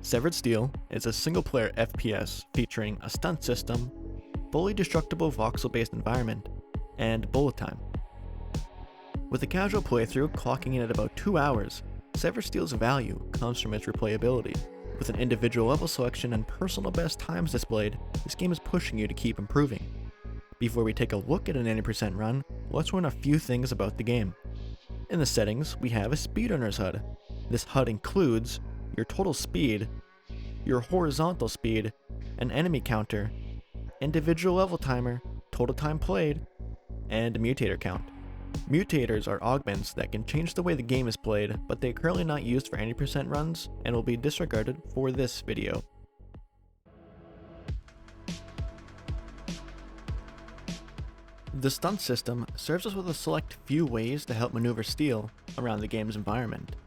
Severed Steel is a single-player FPS featuring a stunt system, fully destructible voxel-based environment, and bullet time. With a casual playthrough clocking in at about 2 hours, Severed Steel's value comes from its replayability. With an individual level selection and personal best times displayed, this game is pushing you to keep improving. Before we take a look at an 90% run, let's learn a few things about the game. In the settings, we have a speedrunner's HUD. This HUD includes your total speed, your horizontal speed, an enemy counter, individual level timer, total time played, and a mutator count. Mutators are augments that can change the way the game is played, but they are currently not used for 90% runs and will be disregarded for this video. The stunt system serves us with a select few ways to help maneuver steel around the game's environment.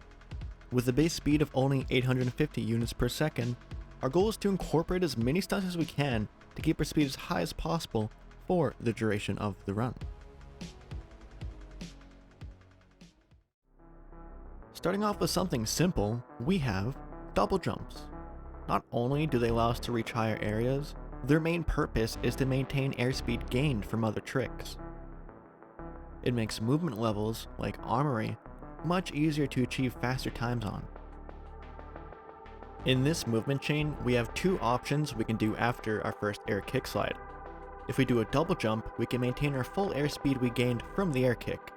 With a base speed of only 850 units per second, our goal is to incorporate as many stunts as we can to keep our speed as high as possible for the duration of the run. Starting off with something simple, we have double jumps. Not only do they allow us to reach higher areas, their main purpose is to maintain airspeed gained from other tricks. It makes movement levels, like Armory, much easier to achieve faster times on. In this movement chain, we have two options we can do after our first air kick slide. If we do a double jump, we can maintain our full airspeed we gained from the air kick.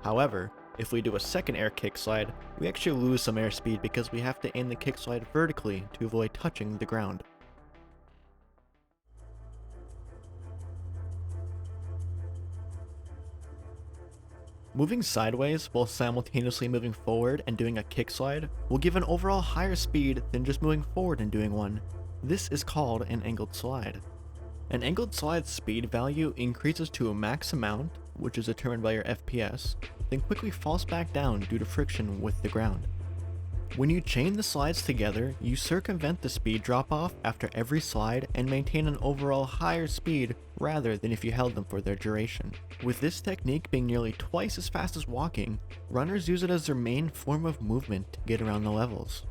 However, if we do a second air kick slide, we actually lose some airspeed because we have to aim the kick slide vertically to avoid touching the ground. Moving sideways while simultaneously moving forward and doing a kick slide will give an overall higher speed than just moving forward and doing one. This is called an angled slide. An angled slide's speed value increases to a max amount, which is determined by your FPS, then quickly falls back down due to friction with the ground. When you chain the slides together, you circumvent the speed drop-off after every slide and maintain an overall higher speed rather than if you held them for their duration. With this technique being nearly twice as fast as walking, runners use it as their main form of movement to get around the levels.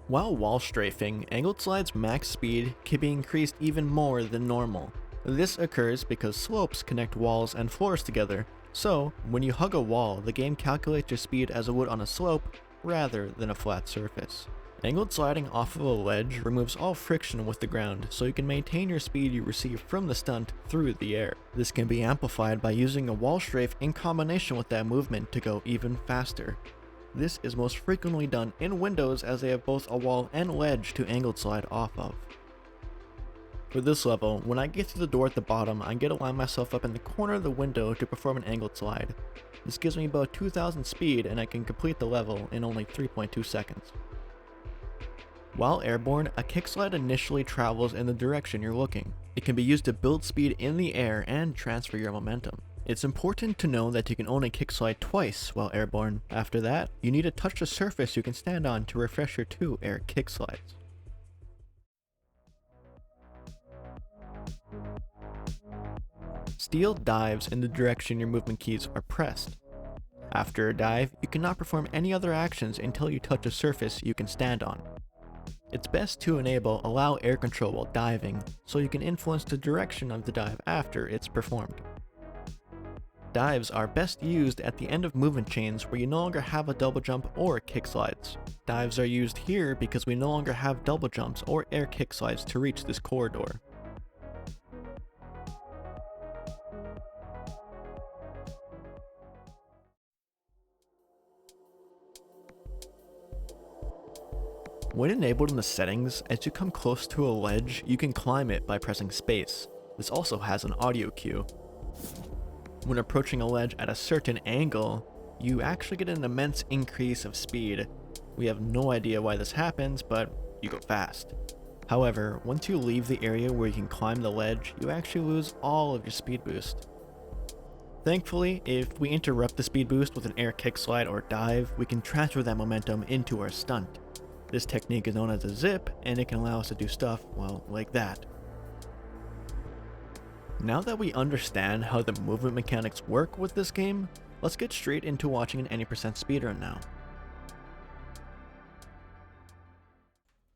While wall strafing, angled slides' max speed can be increased even more than normal. This occurs because slopes connect walls and floors together, so when you hug a wall, the game calculates your speed as it would on a slope rather than a flat surface. Angled sliding off of a ledge removes all friction with the ground, so you can maintain your speed you receive from the stunt through the air. This can be amplified by using a wall strafe in combination with that movement to go even faster. This is most frequently done in windows as they have both a wall and ledge to angled slide off of. For this level, when I get to the door at the bottom, I get to line myself up in the corner of the window to perform an angled slide. This gives me about 2000 speed and I can complete the level in only 3.2 seconds. While airborne, a kick slide initially travels in the direction you're looking. It can be used to build speed in the air and transfer your momentum. It's important to know that you can only kick slide twice while airborne. After that, you need to touch the surface you can stand on to refresh your 2 air kick slides. Steel dives in the direction your movement keys are pressed. After a dive, you cannot perform any other actions until you touch a surface you can stand on. It's best to enable allow air control while diving, so you can influence the direction of the dive after it's performed. Dives are best used at the end of movement chains where you no longer have a double jump or kick slides. Dives are used here because we no longer have double jumps or air kick slides to reach this corridor. When enabled in the settings, as you come close to a ledge, you can climb it by pressing space. This also has an audio cue. When approaching a ledge at a certain angle, you actually get an immense increase of speed. We have no idea why this happens, but you go fast. However, once you leave the area where you can climb the ledge, you actually lose all of your speed boost. Thankfully, if we interrupt the speed boost with an air kick slide or dive, we can transfer that momentum into our stunt. This technique is known as a zip, and it can allow us to do stuff, well, like that. Now that we understand how the movement mechanics work with this game, let's get straight into watching an 90% speedrun now.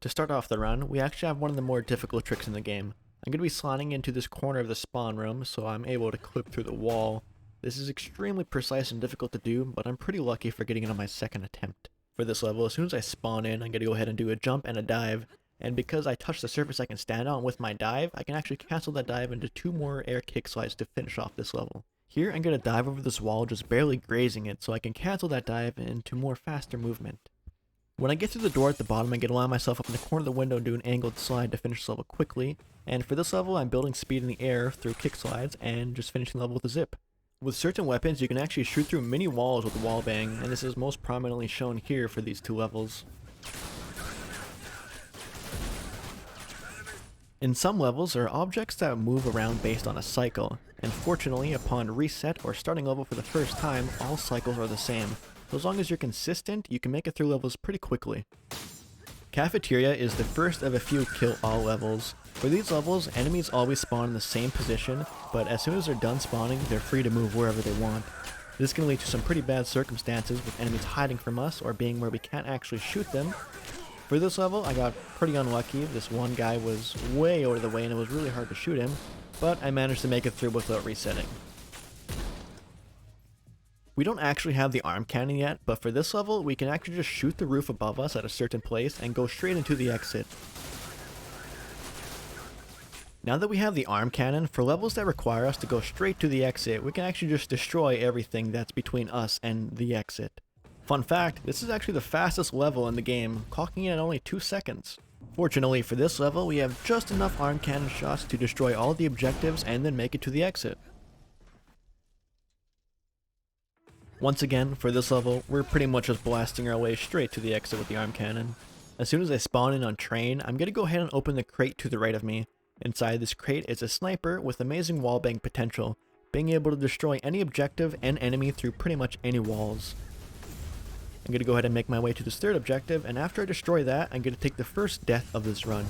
To start off the run, we actually have one of the more difficult tricks in the game. I'm going to be sliding into this corner of the spawn room, so I'm able to clip through the wall. This is extremely precise and difficult to do, but I'm pretty lucky for getting it on my second attempt. For this level, as soon as I spawn in, I'm going to go ahead and do a jump and a dive, and because I touch the surface I can stand on with my dive, I can actually cancel that dive into 2 more air kick slides to finish off this level. Here, I'm going to dive over this wall, just barely grazing it, so I can cancel that dive into more faster movement. When I get through the door at the bottom, I'm going to line myself up in the corner of the window and do an angled slide to finish the level quickly, and for this level, I'm building speed in the air through kick slides and just finishing the level with a zip. With certain weapons, you can actually shoot through mini walls with wall bang, and this is most prominently shown here for these 2 levels. In some levels, there are objects that move around based on a cycle, and fortunately, upon reset or starting level for the first time, all cycles are the same. So as long as you're consistent, you can make it through levels pretty quickly. Cafeteria is the first of a few kill all levels. For these levels, enemies always spawn in the same position, but as soon as they're done spawning, they're free to move wherever they want. This can lead to some pretty bad circumstances with enemies hiding from us or being where we can't actually shoot them. For this level, I got pretty unlucky. This one guy was way out of the way and it was really hard to shoot him, but I managed to make it through without resetting. We don't actually have the arm cannon yet, but for this level, we can actually just shoot the roof above us at a certain place and go straight into the exit. Now that we have the arm cannon, for levels that require us to go straight to the exit, we can actually just destroy everything that's between us and the exit. Fun fact, this is actually the fastest level in the game, clocking in at only 2 seconds. Fortunately for this level, we have just enough arm cannon shots to destroy all the objectives and then make it to the exit. Once again, for this level, we're pretty much just blasting our way straight to the exit with the arm cannon. As soon as I spawn in on train, I'm going to go ahead and open the crate to the right of me. Inside this crate is a sniper with amazing wallbang potential, being able to destroy any objective and enemy through pretty much any walls. I'm going to go ahead and make my way to this third objective, and after I destroy that, I'm going to take the first death of this run.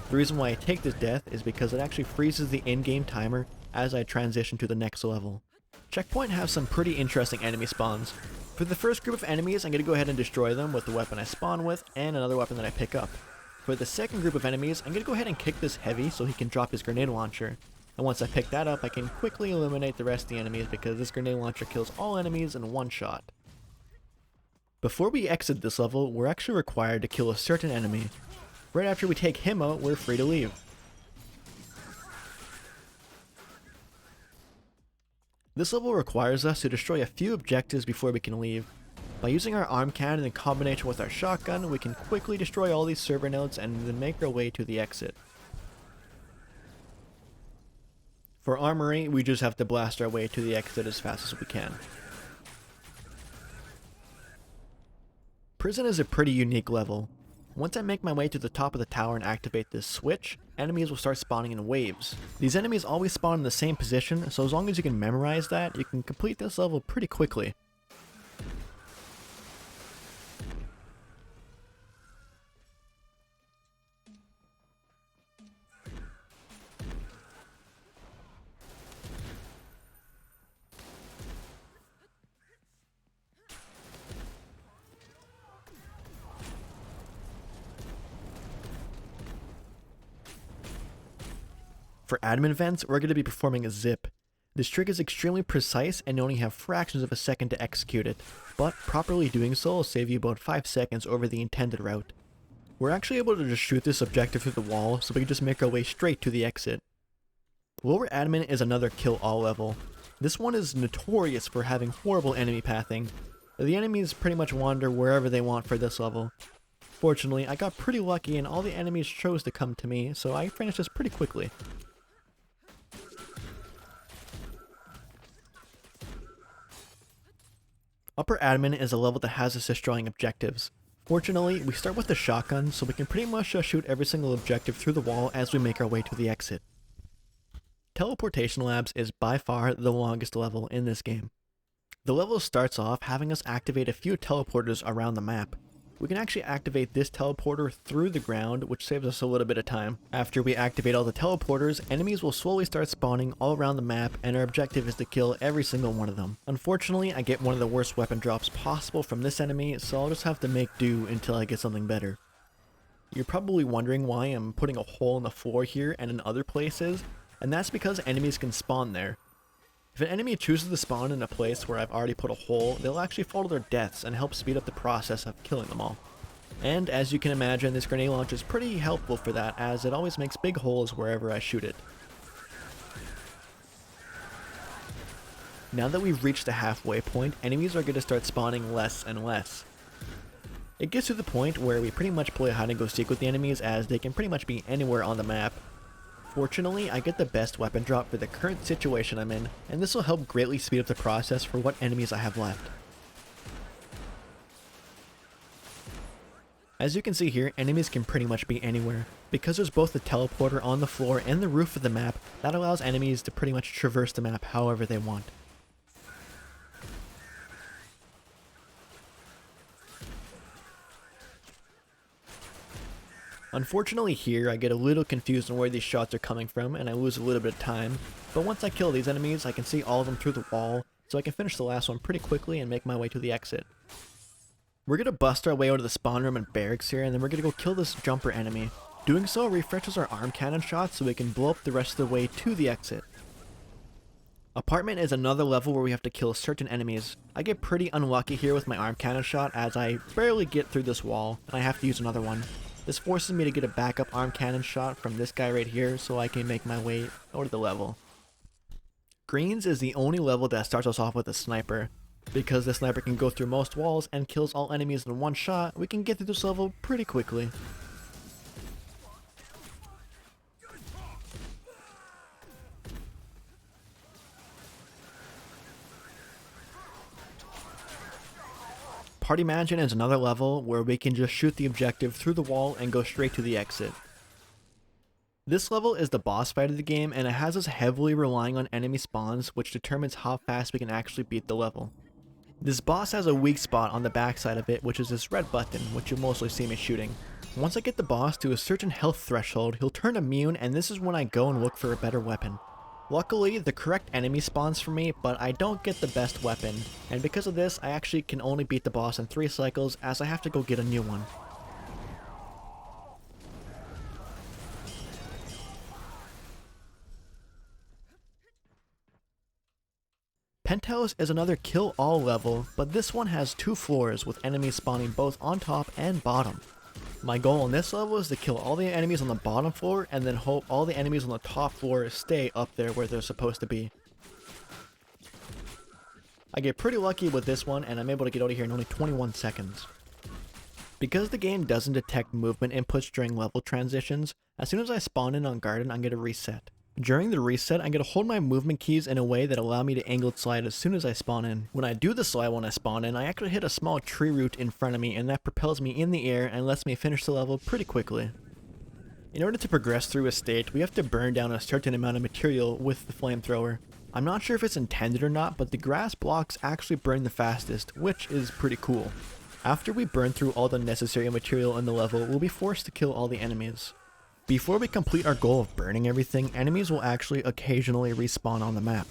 The reason why I take this death is because it actually freezes the in-game timer as I transition to the next level. Checkpoint has some pretty interesting enemy spawns. For the first group of enemies, I'm going to go ahead and destroy them with the weapon I spawn with and another weapon that I pick up. For the second group of enemies, I'm going to go ahead and kick this heavy so he can drop his grenade launcher. And once I pick that up, I can quickly eliminate the rest of the enemies because this grenade launcher kills all enemies in one shot. Before we exit this level, we're actually required to kill a certain enemy. Right after we take him out, we're free to leave. This level requires us to destroy a few objectives before we can leave. By using our arm cannon in combination with our shotgun, we can quickly destroy all these server nodes and then make our way to the exit. For armory, we just have to blast our way to the exit as fast as we can. Prison is a pretty unique level. Once I make my way to the top of the tower and activate this switch, enemies will start spawning in waves. These enemies always spawn in the same position, so as long as you can memorize that, you can complete this level pretty quickly. For admin vents, we're going to be performing a zip. This trick is extremely precise and you only have fractions of a second to execute it, but properly doing so will save you about 5 seconds over the intended route. We're actually able to just shoot this objective through the wall, so we can just make our way straight to the exit. Lower admin is another kill all level. This one is notorious for having horrible enemy pathing. The enemies pretty much wander wherever they want for this level. Fortunately, I got pretty lucky and all the enemies chose to come to me, so I finished this pretty quickly. Upper admin is a level that has us destroying objectives. Fortunately, we start with the shotgun, so we can pretty much just shoot every single objective through the wall as we make our way to the exit. Teleportation Labs is by far the longest level in this game. The level starts off having us activate a few teleporters around the map. We can actually activate this teleporter through the ground, which saves us a little bit of time. After we activate all the teleporters, enemies will slowly start spawning all around the map, and our objective is to kill every single one of them. Unfortunately, I get one of the worst weapon drops possible from this enemy, so I'll just have to make do until I get something better. You're probably wondering why I'm putting a hole in the floor here and in other places, and that's because enemies can spawn there. If an enemy chooses to spawn in a place where I've already put a hole, they'll actually fall to their deaths and help speed up the process of killing them all. And as you can imagine, this grenade launch is pretty helpful for that, as it always makes big holes wherever I shoot it. Now that we've reached the halfway point, enemies are going to start spawning less and less. It gets to the point where we pretty much play hide and go seek with the enemies, as they can pretty much be anywhere on the map. Fortunately, I get the best weapon drop for the current situation I'm in, and this will help greatly speed up the process for what enemies I have left. As you can see here, enemies can pretty much be anywhere. Because there's both the teleporter on the floor and the roof of the map, that allows enemies to pretty much traverse the map however they want. Unfortunately here, I get a little confused on where these shots are coming from and I lose a little bit of time, but once I kill these enemies I can see all of them through the wall, so I can finish the last one pretty quickly and make my way to the exit. We're gonna bust our way out of the spawn room and barracks here, and then we're gonna go kill this jumper enemy. Doing so refreshes our arm cannon shots so we can blow up the rest of the way to the exit. Apartment is another level where we have to kill certain enemies. I get pretty unlucky here with my arm cannon shot as I barely get through this wall and I have to use another one. This forces me to get a backup arm cannon shot from this guy right here so I can make my way out of the level. Greens is the only level that starts us off with a sniper. Because the sniper can go through most walls and kills all enemies in one shot, we can get through this level pretty quickly. Party Mansion is another level where we can just shoot the objective through the wall and go straight to the exit. This level is the boss fight of the game, and it has us heavily relying on enemy spawns, which determines how fast we can actually beat the level. This boss has a weak spot on the backside of it, which is this red button, which you'll mostly see me shooting. Once I get the boss to a certain health threshold, he'll turn immune, and this is when I go and look for a better weapon. Luckily, the correct enemy spawns for me, but I don't get the best weapon, and because of this, I actually can only beat the boss in 3 cycles as I have to go get a new one. Penthouse is another kill-all level, but this one has 2 floors with enemies spawning both on top and bottom. My goal in this level is to kill all the enemies on the bottom floor and then hope all the enemies on the top floor stay up there where they're supposed to be. I get pretty lucky with this one and I'm able to get out of here in only 21 seconds. Because the game doesn't detect movement inputs during level transitions, as soon as I spawn in on Garden, I'm going to reset. During the reset, I'm going to hold my movement keys in a way that allow me to angled slide as soon as I spawn in. When I do the slide when I spawn in, I actually hit a small tree root in front of me, and that propels me in the air and lets me finish the level pretty quickly. In order to progress through a state, we have to burn down a certain amount of material with the flamethrower. I'm not sure if it's intended or not, but the grass blocks actually burn the fastest, which is pretty cool. After we burn through all the necessary material in the level, we'll be forced to kill all the enemies. Before we complete our goal of burning everything, enemies will actually occasionally respawn on the map.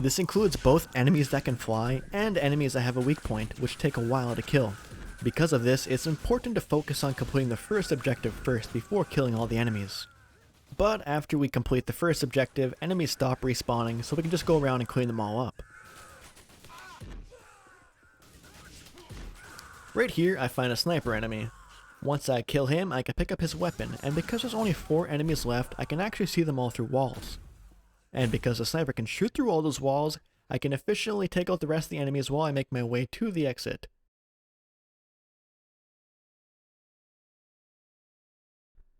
This includes both enemies that can fly and enemies that have a weak point, which take a while to kill. Because of this, it's important to focus on completing the first objective first before killing all the enemies. But after we complete the first objective, enemies stop respawning, so we can just go around and clean them all up. Right here, I find a sniper enemy. Once I kill him, I can pick up his weapon, and because there's only 4 enemies left, I can actually see them all through walls. And because the sniper can shoot through all those walls, I can efficiently take out the rest of the enemies while I make my way to the exit.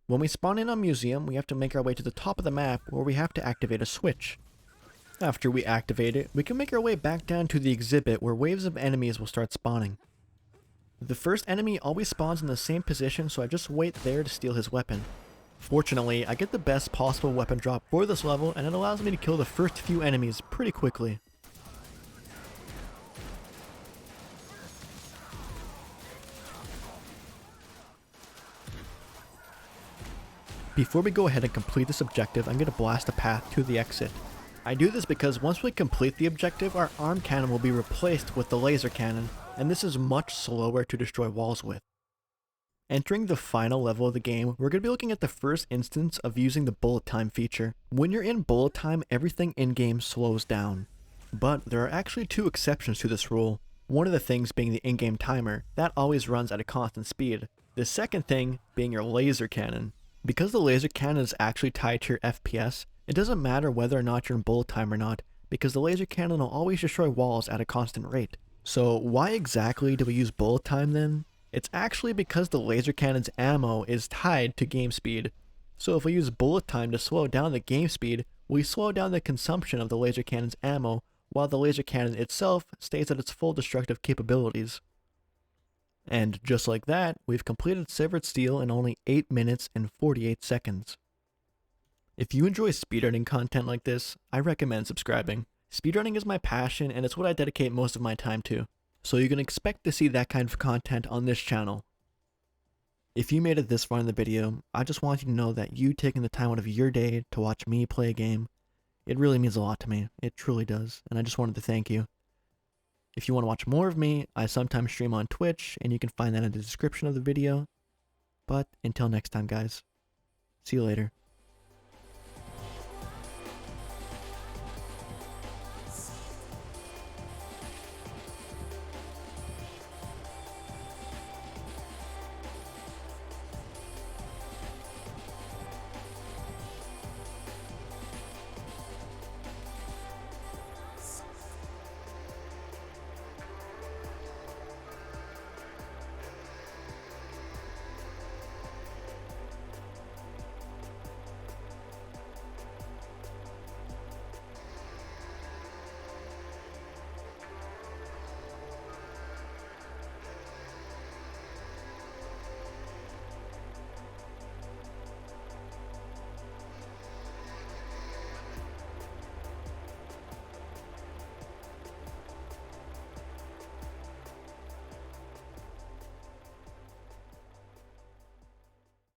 When we spawn in on Museum, we have to make our way to the top of the map where we have to activate a switch. After we activate it, we can make our way back down to the exhibit where waves of enemies will start spawning. The first enemy always spawns in the same position, so I just wait there to steal his weapon. Fortunately, I get the best possible weapon drop for this level, and it allows me to kill the first few enemies pretty quickly. Before we go ahead and complete this objective, I'm going to blast a path to the exit. I do this because once we complete the objective, our arm cannon will be replaced with the laser cannon, and this is much slower to destroy walls with. Entering the final level of the game, we're going to be looking at the first instance of using the bullet time feature. When you're in bullet time, everything in-game slows down. But there are actually two exceptions to this rule. One of the things being the in-game timer, that always runs at a constant speed. The second thing being your laser cannon. Because the laser cannon is actually tied to your FPS, it doesn't matter whether or not you're in bullet time or not, because the laser cannon will always destroy walls at a constant rate. So why exactly do we use bullet time then? It's actually because the laser cannon's ammo is tied to game speed. So if we use bullet time to slow down the game speed, we slow down the consumption of the laser cannon's ammo, while the laser cannon itself stays at its full destructive capabilities. And just like that, we've completed Severed Steel in only 8 minutes and 48 seconds. If you enjoy speedrunning content like this, I recommend subscribing. Speedrunning is my passion and it's what I dedicate most of my time to, so you can expect to see that kind of content on this channel. If you made it this far in the video, I just want you to know that you taking the time out of your day to watch me play a game, it really means a lot to me. It truly does, and I just wanted to thank you. If you want to watch more of me, I sometimes stream on Twitch, and you can find that in the description of the video. But until next time, guys, see you later.